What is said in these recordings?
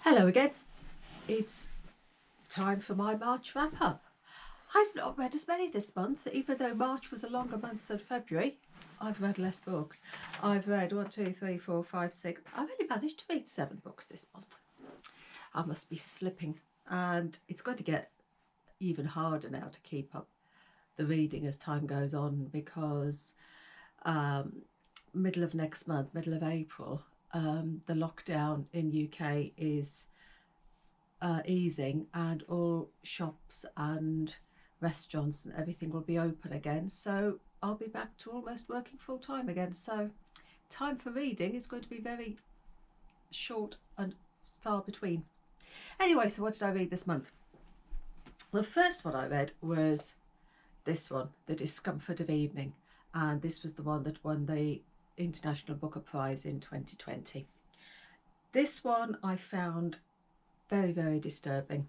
Hello again. It's time for my March wrap up. I've not read as many this month, even though March was a longer month than February. I've read less books. I've read 1, 2, 3, 4, 5, 6. I've only managed to read 7 books this month. I must be slipping, and it's going to get even harder now to keep up the reading as time goes on, because middle of next month, middle of April, the lockdown in UK is easing, and all shops and restaurants and everything will be open again, so I'll be back to almost working full time again. So time for reading is going to be very short and far between. Anyway, so what did I read this month? The first one I read was this one, The Discomfort of Evening, and this was the one that won the International Booker Prize in 2020. This one I found very, very disturbing.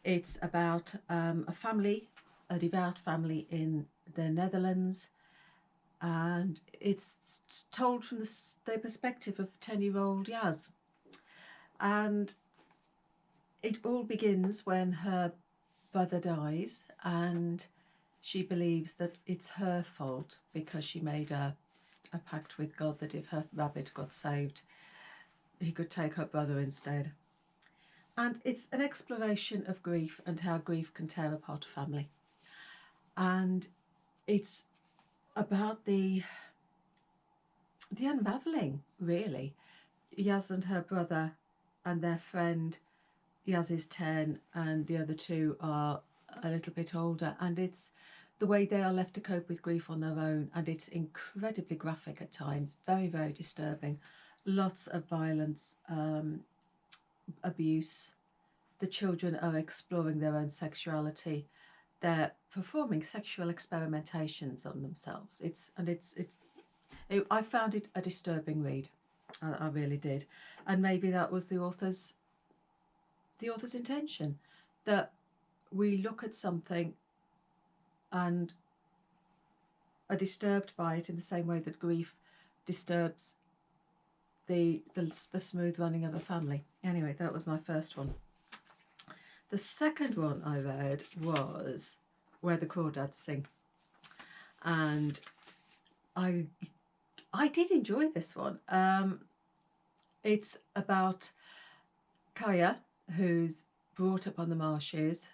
It's about a family, a devout family in the Netherlands, and it's told from the perspective of 10-year-old Yaz. And it all begins when her brother dies, and she believes that it's her fault because she made a pact with God that if her rabbit got saved, he could take her brother instead. And it's an exploration of grief and how grief can tear apart a family. And it's about the unravelling, really. Yaz and her brother and their friend. Yaz is 10 and the other two are a little bit older, and it's the way they are left to cope with grief on their own, and it's incredibly graphic at times, very, very disturbing. Lots of violence, abuse. The children are exploring their own sexuality. They're performing sexual experimentations on themselves. I found it a disturbing read. I really did, and maybe that was the author's intention, that we look at something and are disturbed by it in the same way that grief disturbs the smooth running of a family. Anyway, that was my first one. The second one I read was Where the Crawdads Sing, and I did enjoy this one. It's about Kaya, who's brought up on the marshes,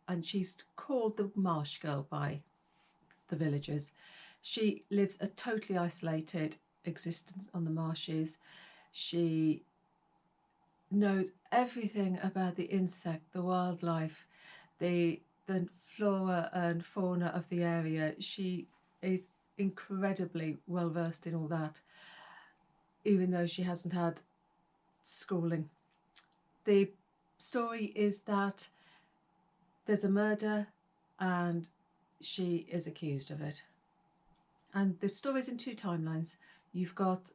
and she's called the Marsh Girl by the villagers. She lives a totally isolated existence on the marshes. She knows everything about the insect, the wildlife, the flora and fauna of the area. She is incredibly well versed in all that, even though she hasn't had schooling. The story is that there's a murder and she is accused of it. And the story's in 2 timelines. You've got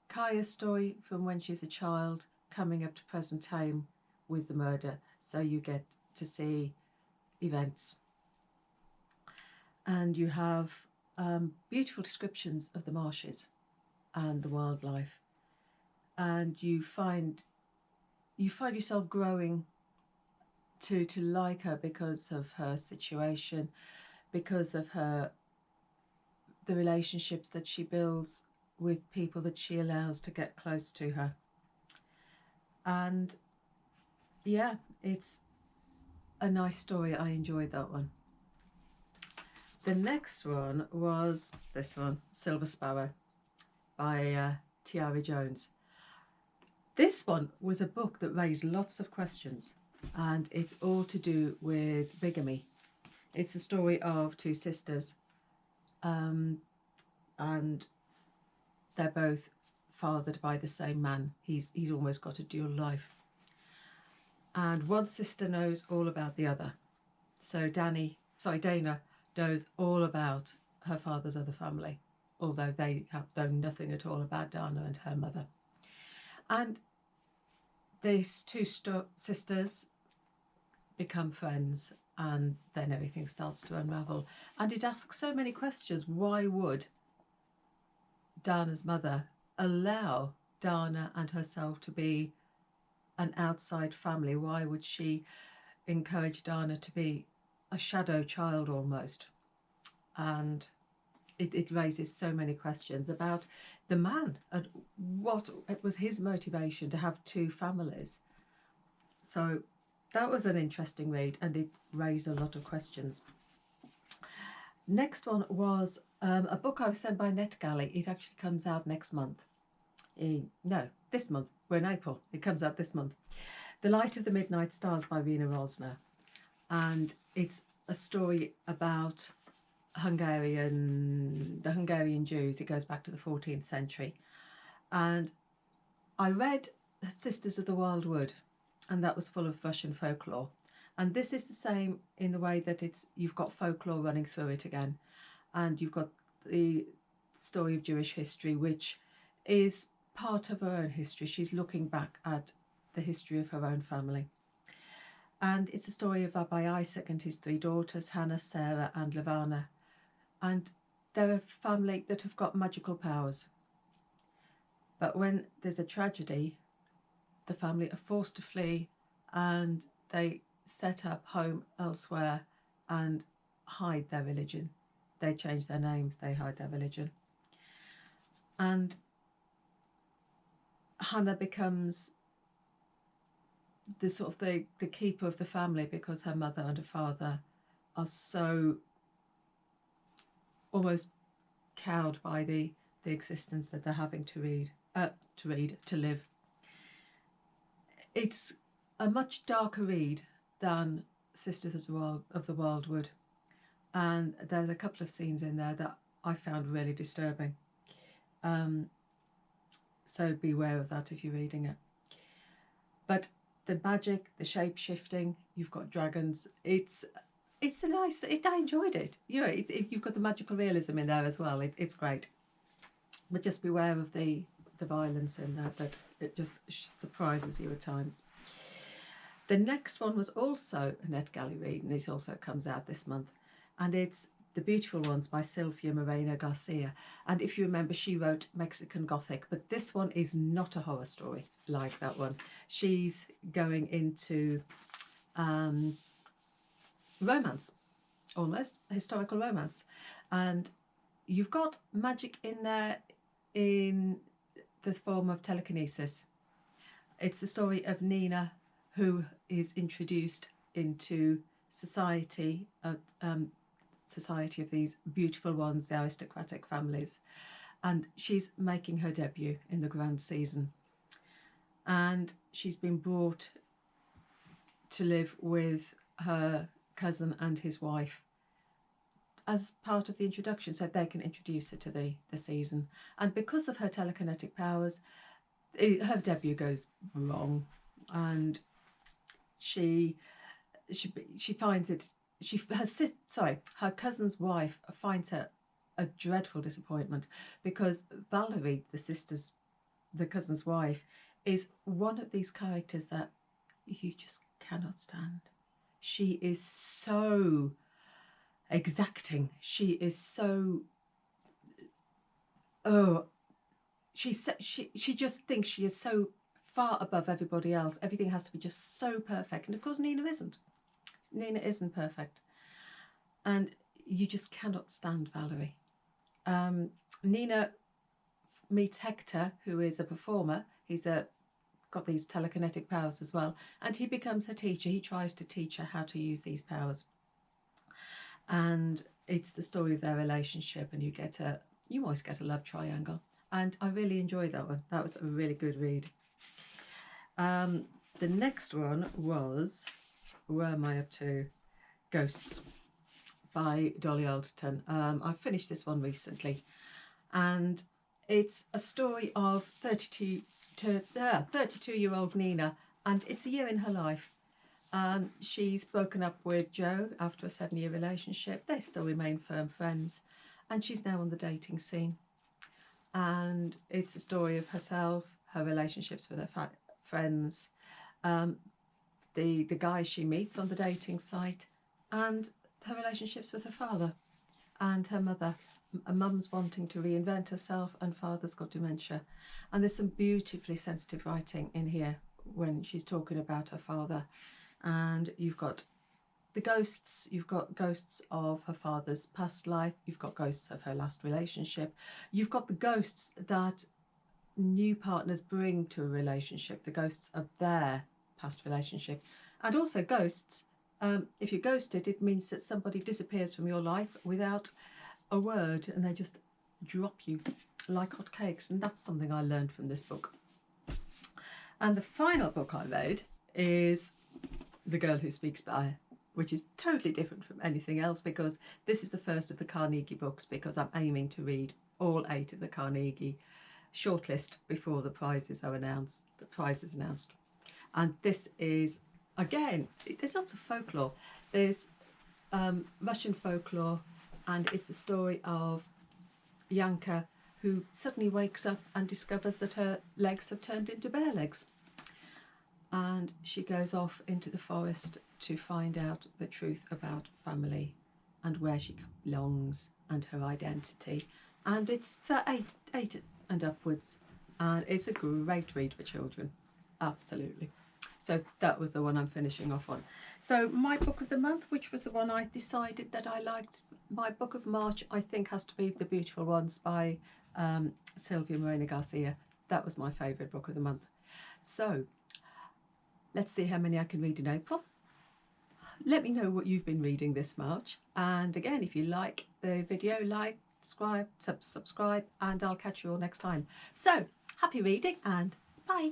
Kaya's story from when she's a child coming up to present time with the murder, so you get to see events. And you have beautiful descriptions of the marshes and the wildlife, and you find yourself growing to like her because of her situation, because of the relationships that she builds with people that she allows to get close to her. And yeah, it's a nice story. I enjoyed that one. The next one was this one, Silver Sparrow by Tayari Jones. This one was a book that raised lots of questions, and it's all to do with bigamy. It's the story of 2 sisters, and they're both fathered by the same man. He's almost got a dual life. And one sister knows all about the other. So Dana knows all about her father's other family, although they have known nothing at all about Dana and her mother. And these 2 sisters become friends, and then everything starts to unravel. And it asks so many questions. Why would Dana's mother allow Dana and herself to be an outside family? Why would she encourage Dana to be a shadow child almost? And it raises so many questions about the man and what it was his motivation to have two families. So that was an interesting read, and it raised a lot of questions. Next one was a book I was sent by NetGalley. It actually comes out next month. No, this month. We're in April. It comes out this month. The Light of the Midnight Stars by Rena Rossner. And it's a story about the Hungarian Jews. It goes back to the 14th century. And I read Sisters of the Wild Wood, and that was full of Russian folklore. And this is the same in the way that you've got folklore running through it again. And you've got the story of Jewish history, which is part of her own history. She's looking back at the history of her own family. And it's a story of Rabbi Isaac and his three daughters, Hannah, Sarah and Levana. And they're a family that have got magical powers. But when there's a tragedy, the family are forced to flee, and they set up home elsewhere and hide their religion. They change their names, they hide their religion. And Hannah becomes the sort of the keeper of the family, because her mother and her father are so almost cowed by the existence that they're having to live. It's a much darker read than Sisters of the Wildwood, and there's a couple of scenes in there that I found really disturbing. So beware of that if you're reading it. But the magic, the shape shifting, you've got dragons. It's a nice. I enjoyed it. You've got the magical realism in there as well. It's great. But just beware of the violence in there, that it just surprises you at times. The next one was also a NetGalley read, and it also comes out this month, and it's The Beautiful Ones by Silvia Moreno-Garcia. And if you remember, she wrote Mexican Gothic, but this one is not a horror story like that one. She's going into romance, almost historical romance, and you've got magic in there in the form of telekinesis. It's the story of Nina, who is introduced into society of these beautiful ones, the aristocratic families, and she's making her debut in the grand season, and she's been brought to live with her cousin and his wife as part of the introduction, so they can introduce her to the season. And because of her telekinetic powers, her debut goes wrong, and she finds it. Her cousin's wife finds her a dreadful disappointment, because Valerie, the cousin's wife, is one of these characters that you just cannot stand. She is so exacting. She is so she just thinks she is so far above everybody else. Everything has to be just so perfect, and of course Nina isn't. Nina isn't perfect, and you just cannot stand Valerie. Nina meets Hector, who is a performer. He's got these telekinetic powers as well, and he becomes her teacher. He tries to teach her how to use these powers, and it's the story of their relationship, and you always get a love triangle, and I really enjoyed that one. That was a really good read. The next one was, where am I up to? Ghosts by Dolly Alderton. I finished this one recently, and it's a story of 32-year-old Nina, and it's a year in her life. She's broken up with Joe after a 7-year relationship. They still remain firm friends, and she's now on the dating scene. And it's a story of herself, her relationships with her friends, the guys she meets on the dating site, and her relationships with her father and her mother, a mum's wanting to reinvent herself and father's got dementia. And there's some beautifully sensitive writing in here when she's talking about her father. And you've got the ghosts, you've got ghosts of her father's past life, you've got ghosts of her last relationship, you've got the ghosts that new partners bring to a relationship, the ghosts of their past relationships, and also ghosts. If you're ghosted, it means that somebody disappears from your life without a word and they just drop you like hot cakes, and that's something I learned from this book. And the final book I read is The Girl Who Speaks By, which is totally different from anything else because this is the first of the Carnegie books, because I'm aiming to read all 8 of the Carnegie shortlist before the prizes are announced. And this is, again, there's lots of folklore. There's Russian folklore, and it's the story of Yanka, who suddenly wakes up and discovers that her legs have turned into bear legs. And she goes off into the forest to find out the truth about family and where she belongs and her identity. And it's for 8 and upwards, and it's a great read for children, absolutely. So that was the one I'm finishing off on. So my book of the month, which was the one I decided that I liked, my book of March, I think has to be The Beautiful Ones by Silvia Moreno-Garcia. That was my favourite book of the month. So let's see how many I can read in April. Let me know what you've been reading this March. And again, if you like the video, like, subscribe, and I'll catch you all next time. So happy reading and bye.